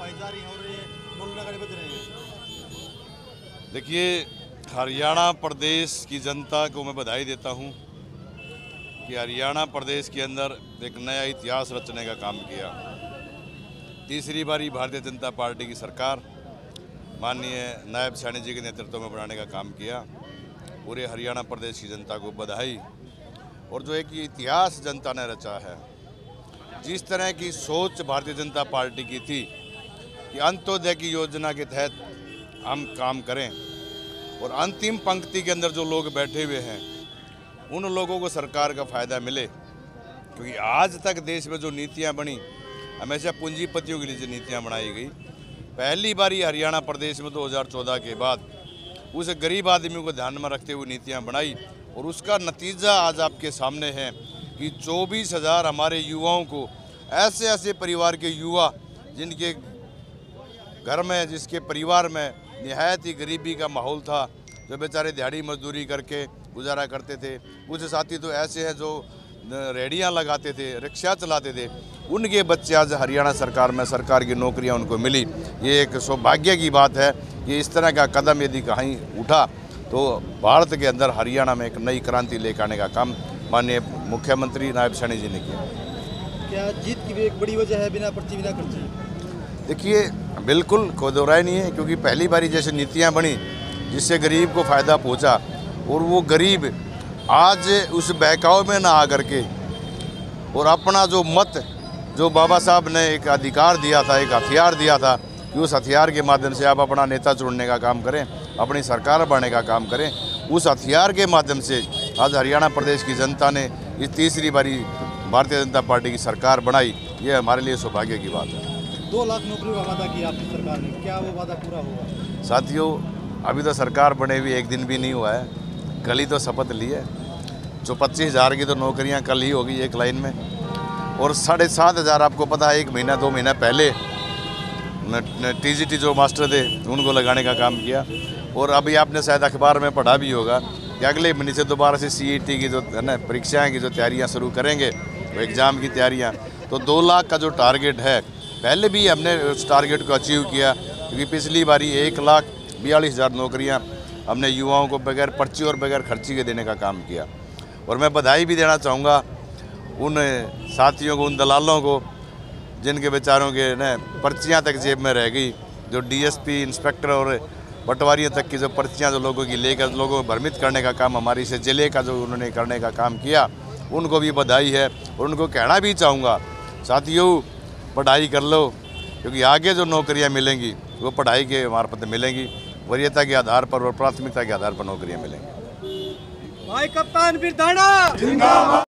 अफवाहें जा रही हैं और ये बोलने का बज रहे हैं। देखिए, हरियाणा प्रदेश की जनता को मैं बधाई देता हूं कि हरियाणा प्रदेश के अंदर एक नया इतिहास रचने का काम किया। तीसरी बारी भारतीय जनता पार्टी की सरकार माननीय नायब सैनी जी के नेतृत्व में बनाने का काम किया। पूरे हरियाणा प्रदेश की जनता को बधाई। और जो एक इतिहास जनता ने रचा है, जिस तरह की सोच भारतीय जनता पार्टी की थी कि अंत्योदय की योजना के तहत हम काम करें और अंतिम पंक्ति के अंदर जो लोग बैठे हुए हैं उन लोगों को सरकार का फ़ायदा मिले, क्योंकि आज तक देश में जो नीतियां बनी हमेशा पूंजीपतियों के लिए नीतियां बनाई गई। पहली बारी हरियाणा प्रदेश में 2014 के बाद उस गरीब आदमी को ध्यान में रखते हुए नीतियां बनाई और उसका नतीजा आज आपके सामने है कि 24,000 हमारे युवाओं को, ऐसे ऐसे परिवार के युवा जिनके घर में, जिसके परिवार में निहायत ही गरीबी का माहौल था, जो बेचारे दिहाड़ी मजदूरी करके गुजारा करते थे। कुछ साथी तो ऐसे हैं जो रेहड़ियाँ लगाते थे, रिक्शा चलाते थे, उनके बच्चे आज हरियाणा सरकार में सरकार की नौकरियां उनको मिली। ये एक सौभाग्य की बात है कि इस तरह का कदम यदि कहीं उठा तो भारत के अंदर हरियाणा में एक नई क्रांति लेकर आने का काम माननीय मुख्यमंत्री नायब सैनी जी ने किया। क्या जीत की भी एक बड़ी वजह है बिना पर्ची बिना खर्ची? देखिए, बिल्कुल कोई दो राय नहीं है, क्योंकि पहली बारी जैसे नीतियाँ बनी जिससे गरीब को फ़ायदा पहुँचा और वो गरीब आज उस बहकाव में ना आकर के और अपना जो मत, जो बाबा साहब ने एक अधिकार दिया था, एक हथियार दिया था कि उस हथियार के माध्यम से आप अपना नेता चुनने का काम करें, अपनी सरकार बनाने का काम करें, उस हथियार के माध्यम से आज हरियाणा प्रदेश की जनता ने इस तीसरी बारी भारतीय जनता पार्टी की सरकार बनाई। ये हमारे लिए सौभाग्य की बात है। 2 लाख नौकरियों का वादा किया आपकी सरकार ने, क्या वो वादा पूरा होगा? साथियों, अभी तो सरकार बने हुए एक दिन भी नहीं हुआ है, कल ही तो शपथ ली है। जो 25,000 की तो नौकरियां कल ही होगी एक लाइन में, और 7,500 आपको पता है 1 महीना 2 महीना पहले TGT जो मास्टर थे उनको लगाने का काम किया। और अभी आपने शायद अखबार में पढ़ा भी होगा कि अगले महीने से दोबारा से CET की जो है ना परीक्षाएँ की जो तैयारियाँ शुरू करेंगे, वो एग्ज़ाम की तैयारियाँ, तो 2 लाख का जो टारगेट है पहले भी हमने उस टारगेट को अचीव किया, क्योंकि पिछली बारी 1,42,000 नौकरियां हमने युवाओं को बगैर पर्ची और बगैर खर्ची के देने का काम किया। और मैं बधाई भी देना चाहूँगा उन साथियों को, उन दलालों को जिनके बेचारों के न पर्चियाँ तक जेब में रह गई, जो DSP, इंस्पेक्टर और पटवारियों तक की जो पर्चियाँ जो लोगों की लेकर लोगों को भ्रमित करने का काम, हमारी से जिले का जो उन्होंने करने का काम किया, उनको भी बधाई है। और उनको कहना भी चाहूँगा, साथियों पढ़ाई कर लो, क्योंकि आगे जो नौकरियां मिलेंगी वो पढ़ाई के मार्फत मिलेंगी, वरीयता के आधार पर और प्राथमिकता के आधार पर नौकरियां मिलेंगी। भाई कप्तान बिरधाना जिंदाबाद।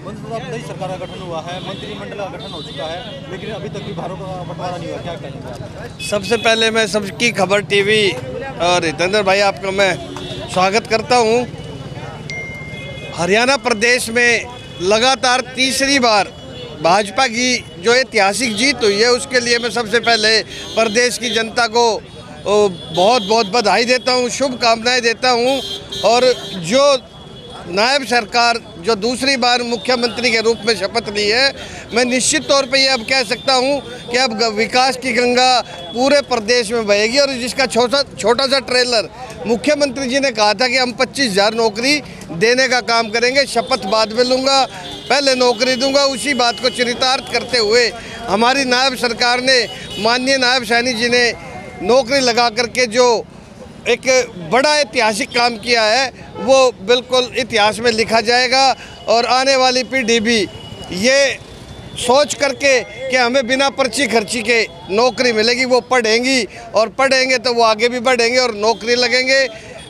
नई सरकार का गठन हुआ है, मंत्रिमंडल का गठन हो चुका है, लेकिन अभी तक भी भारों का बंटवारा नहीं हुआ, क्या कहेंगे आप? सबसे पहले मैं सबकी खबर TV और हितेंद्र भाई आपका मैं स्वागत करता हूँ। हरियाणा प्रदेश में लगातार तीसरी बार भाजपा की जो ऐतिहासिक जीत हुई है, उसके लिए मैं सबसे पहले प्रदेश की जनता को बहुत बहुत बधाई देता हूँ, शुभकामनाएं देता हूँ। और जो नायब सरकार जो दूसरी बार मुख्यमंत्री के रूप में शपथ ली है, मैं निश्चित तौर पे ये अब कह सकता हूँ कि अब विकास की गंगा पूरे प्रदेश में बहेगी। और जिसका छोटा सा ट्रेलर मुख्यमंत्री जी ने कहा था कि हम 25,000 नौकरी देने का काम करेंगे, शपथ बाद में लूँगा, पहले नौकरी दूंगा, उसी बात को चरितार्थ करते हुए हमारी नायब सरकार ने, माननीय नायब सैनी जी ने नौकरी लगा करके जो एक बड़ा ऐतिहासिक काम किया है, वो बिल्कुल इतिहास में लिखा जाएगा। और आने वाली पीढ़ी भी ये सोच करके कि हमें बिना पर्ची खर्ची के नौकरी मिलेगी, वो पढ़ेंगी, और पढ़ेंगे तो वो आगे भी बढ़ेंगे और नौकरी लगेंगे।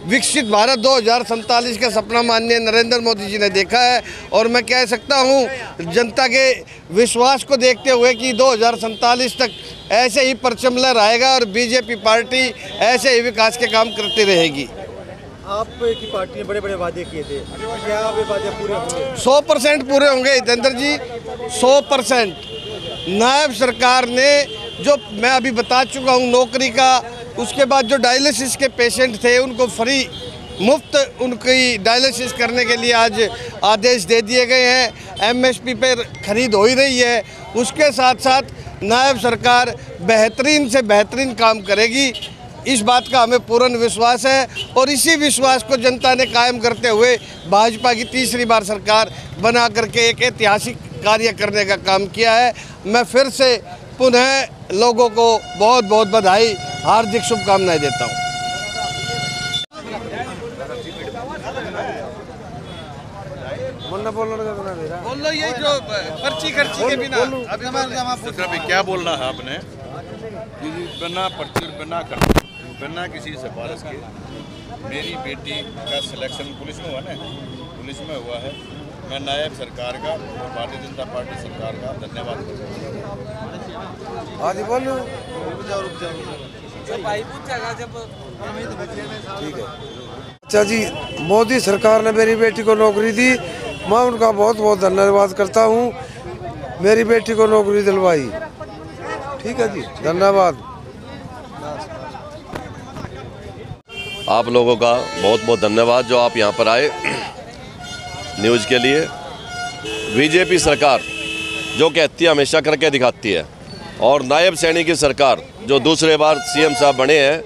विकसित भारत 2047 का सपना माननीय नरेंद्र मोदी जी ने देखा है, और मैं कह सकता हूँ जनता के विश्वास को देखते हुए कि 2047 तक ऐसे ही परचम लहराएगा और बीजेपी पार्टी ऐसे ही विकास के काम करती रहेगी। आपकी पार्टी ने बड़े बड़े वादे किए थे, क्या वे वादे पूरे होंगे? 100% पूरे होंगे हितेंद्र जी, 100%। नायब सरकार ने जो मैं अभी बता चुका हूँ नौकरी का, उसके बाद जो डायलिसिस के पेशेंट थे उनको फ्री मुफ्त उनकी डायलिसिस करने के लिए आज आदेश दे दिए गए हैं। MSP पर खरीद हो ही रही है। उसके साथ साथ नायब सरकार बेहतरीन से बेहतरीन काम करेगी। इस बात का हमें पूर्ण विश्वास है और इसी विश्वास को जनता ने कायम करते हुए भाजपा की तीसरी बार सरकार बना करके एक ऐतिहासिक कार्य करने का काम किया है। मैं फिर से पुनः लोगों को बहुत बहुत बधाई, हार्दिक शुभकामनाएं देता हूं। बोलो यही जो पर्ची खर्ची के बिना अभी क्या बोलना है आपने कि बिना पर्ची बिना किसी सिफारिश के मेरी बेटी का सिलेक्शन पुलिस में हुआ ना, पुलिस में हुआ है। मैं नायब सरकार का और भारतीय जनता पार्टी सरकार का धन्यवाद ठीक है। अच्छा जी, मोदी सरकार ने मेरी बेटी को नौकरी दी, मैं उनका बहुत बहुत धन्यवाद करता हूँ। मेरी बेटी को नौकरी दिलवाई। ठीक है जी, धन्यवाद। आप लोगों का बहुत बहुत धन्यवाद जो आप यहाँ पर आए न्यूज़ के लिए। बीजेपी सरकार जो कहती है हमेशा करके दिखाती है, और नायब सैनी की सरकार जो दूसरे बार सीएम साहब बने हैं,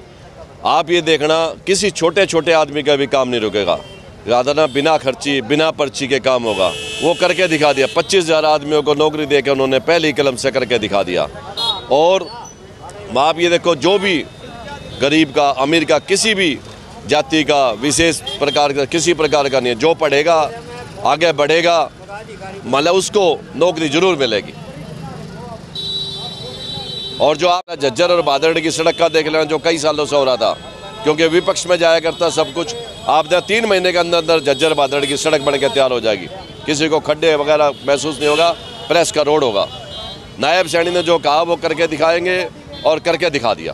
आप ये देखना किसी छोटे छोटे आदमी का भी काम नहीं रुकेगा। ज़्यादा ना बिना खर्ची बिना पर्ची के काम होगा, वो करके दिखा दिया। 25,000 आदमियों को नौकरी देकर उन्होंने पहली कलम से करके दिखा दिया। और आप ये देखो, जो भी गरीब का अमीर का किसी भी जाति का विशेष प्रकार का किसी प्रकार का नहीं है, जो पढ़ेगा आगे बढ़ेगा मतलब उसको नौकरी जरूर मिलेगी। और जो आप झज्जर और बादरड़ की सड़क का देख लेना, जो कई सालों से हो रहा था, क्योंकि विपक्ष में जाया करता सब कुछ, आप 3 महीने के अंदर अंदर झज्जर बादरड़ की सड़क बन के तैयार हो जाएगी। किसी को खड्डे वगैरह महसूस नहीं होगा, प्रेस का रोड होगा। नायब सैनी ने जो कहा वो करके दिखाएंगे और करके दिखा दिया।